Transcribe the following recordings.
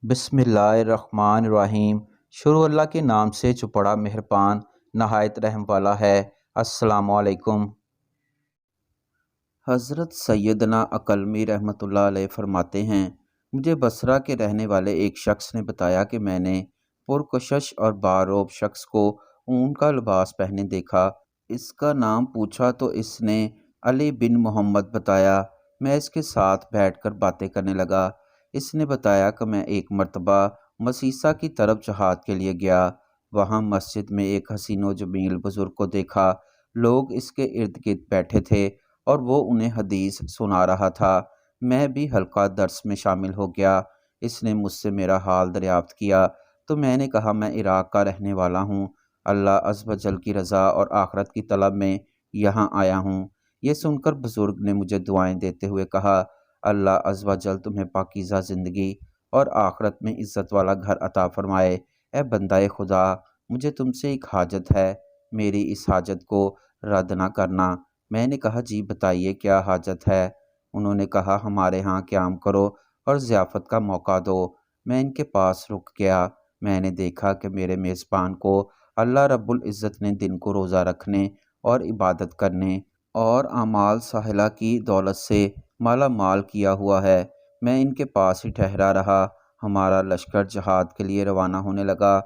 بسم اللہ الرحمن الرحیم۔ شروع اللہ کے نام سے جو بڑا مہربان نہایت رحم والا ہے۔ السلام علیکم۔ حضرت سیدنا عقلمی رحمۃ اللہ علیہ فرماتے ہیں، مجھے بصرہ کے رہنے والے ایک شخص نے بتایا کہ میں نے پرکشش اور باروب شخص کو اون کا لباس پہنے دیکھا۔ اس کا نام پوچھا تو اس نے علی بن محمد بتایا۔ میں اس کے ساتھ بیٹھ کر باتیں کرنے لگا۔ اس نے بتایا کہ میں ایک مرتبہ مسیسہ کی طرف جہاد کے لیے گیا۔ وہاں مسجد میں ایک حسین و جمیل بزرگ کو دیکھا۔ لوگ اس کے ارد گرد بیٹھے تھے اور وہ انہیں حدیث سنا رہا تھا۔ میں بھی حلقہ درس میں شامل ہو گیا۔ اس نے مجھ سے میرا حال دریافت کیا تو میں نے کہا میں عراق کا رہنے والا ہوں، اللہ عز و جل کی رضا اور آخرت کی طلب میں یہاں آیا ہوں۔ یہ سن کر بزرگ نے مجھے دعائیں دیتے ہوئے کہا، اللہ عز و جل تمہیں پاکیزہ زندگی اور آخرت میں عزت والا گھر عطا فرمائے۔ اے بندہ خدا، مجھے تم سے ایک حاجت ہے، میری اس حاجت کو رد نہ کرنا۔ میں نے کہا جی بتائیے کیا حاجت ہے؟ انہوں نے کہا ہمارے ہاں قیام کرو اور ضیافت کا موقع دو۔ میں ان کے پاس رک گیا۔ میں نے دیکھا کہ میرے میزبان کو اللہ رب العزت نے دن کو روزہ رکھنے اور عبادت کرنے اور اعمال صالحہ کی دولت سے مالا مال کیا ہوا ہے۔ میں ان کے پاس ہی ٹھہرا رہا۔ ہمارا لشکر جہاد کے لیے روانہ ہونے لگا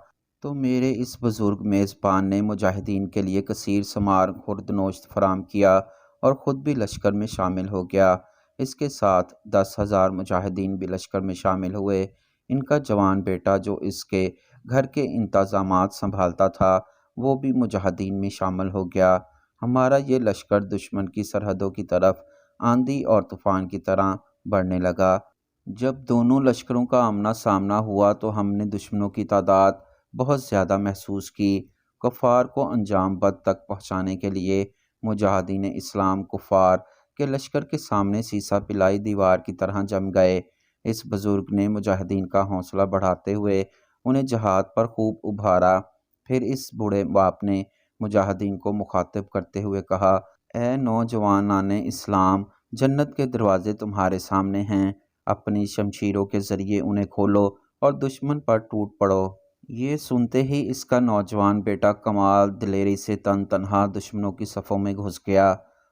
تو میرے اس بزرگ میزبان نے مجاہدین کے لیے کثیر ثمار خورد نوشت فراہم کیا اور خود بھی لشکر میں شامل ہو گیا۔ اس کے ساتھ 10,000 مجاہدین بھی لشکر میں شامل ہوئے۔ ان کا جوان بیٹا جو اس کے گھر کے انتظامات سنبھالتا تھا وہ بھی مجاہدین میں شامل ہو گیا۔ ہمارا یہ لشکر دشمن کی سرحدوں کی طرف آندھی اور طوفان کی طرح بڑھنے لگا۔ جب دونوں لشکروں کا آمنا سامنا ہوا تو ہم نے دشمنوں کی تعداد بہت زیادہ محسوس کی۔ کفار کو انجام بد تک پہنچانے کے لیے مجاہدین اسلام کفار کے لشکر کے سامنے سیسہ پلائی دیوار کی طرح جم گئے۔ اس بزرگ نے مجاہدین کا حوصلہ بڑھاتے ہوئے انہیں جہاد پر خوب ابھارا۔ پھر اس بوڑھے باپ نے مجاہدین کو مخاطب کرتے ہوئے کہا، اے نوجوانان اسلام، جنت کے دروازے تمہارے سامنے ہیں، اپنی شمشیروں کے ذریعے انہیں کھولو اور دشمن پر ٹوٹ پڑو۔ یہ سنتے ہی اس کا نوجوان بیٹا کمال دلیری سے تن تنہا دشمنوں کی صفوں میں گھس گیا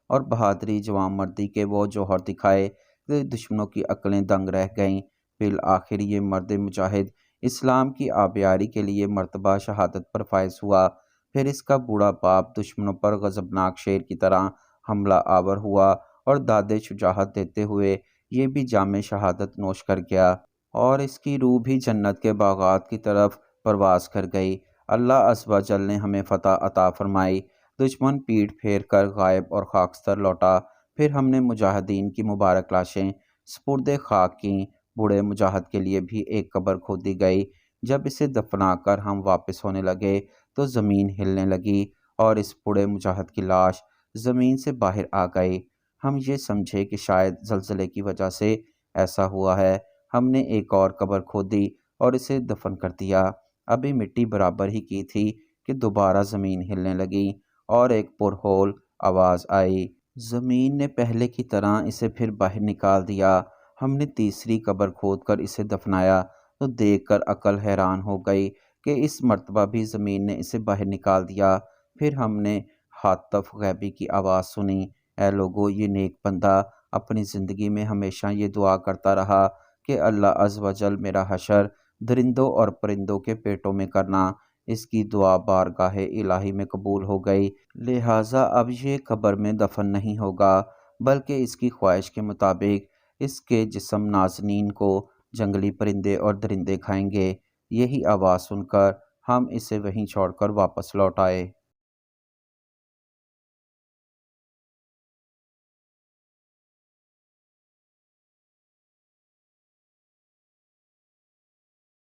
اور بہادری جوان مردی کے وہ جوہر دکھائے کہ دشمنوں کی عقلیں دنگ رہ گئیں۔ بالآخر یہ مرد مجاہد اسلام کی آبیاری کے لیے مرتبہ شہادت پر فائز ہوا۔ پھر اس کا بوڑھا باپ دشمنوں پر غضبناک شیر کی طرح حملہ آور ہوا اور داد شجاعت دیتے ہوئے یہ بھی جام شہادت نوش کر گیا اور اس کی روح بھی جنت کے باغات کی طرف پرواز کر گئی۔ اللہ عز و جل نے ہمیں فتح عطا فرمائی۔ دشمن پیٹھ پھیر کر غائب اور خاکستر لوٹا۔ پھر ہم نے مجاہدین کی مبارک لاشیں سپرد خاک کیں۔ بوڑھے مجاہد کے لیے بھی ایک قبر کھودی گئی۔ جب اسے دفنا کر ہم واپس ہونے لگے تو زمین ہلنے لگی اور اس بوڑھے مجاہد کی لاش زمین سے باہر آ گئی۔ ہم یہ سمجھے کہ شاید زلزلے کی وجہ سے ایسا ہوا ہے۔ ہم نے ایک اور قبر کھودی اور اسے دفن کر دیا۔ ابھی مٹی برابر ہی کی تھی کہ دوبارہ زمین ہلنے لگی اور ایک پرہول آواز آئی۔ زمین نے پہلے کی طرح اسے پھر باہر نکال دیا۔ ہم نے تیسری قبر کھود کر اسے دفنایا تو دیکھ کر عقل حیران ہو گئی کہ اس مرتبہ بھی زمین نے اسے باہر نکال دیا۔ پھر ہم نے ہاتف غیبی کی آواز سنی، اے لوگو، یہ نیک بندہ اپنی زندگی میں ہمیشہ یہ دعا کرتا رہا کہ اللہ عز و جل میرا حشر درندوں اور پرندوں کے پیٹوں میں کرنا۔ اس کی دعا بارگاہ الہی میں قبول ہو گئی، لہٰذا اب یہ قبر میں دفن نہیں ہوگا بلکہ اس کی خواہش کے مطابق اس کے جسم نازنین کو جنگلی پرندے اور درندے کھائیں گے۔ یہی آواز سن کر ہم اسے وہیں چھوڑ کر واپس لوٹ آئے۔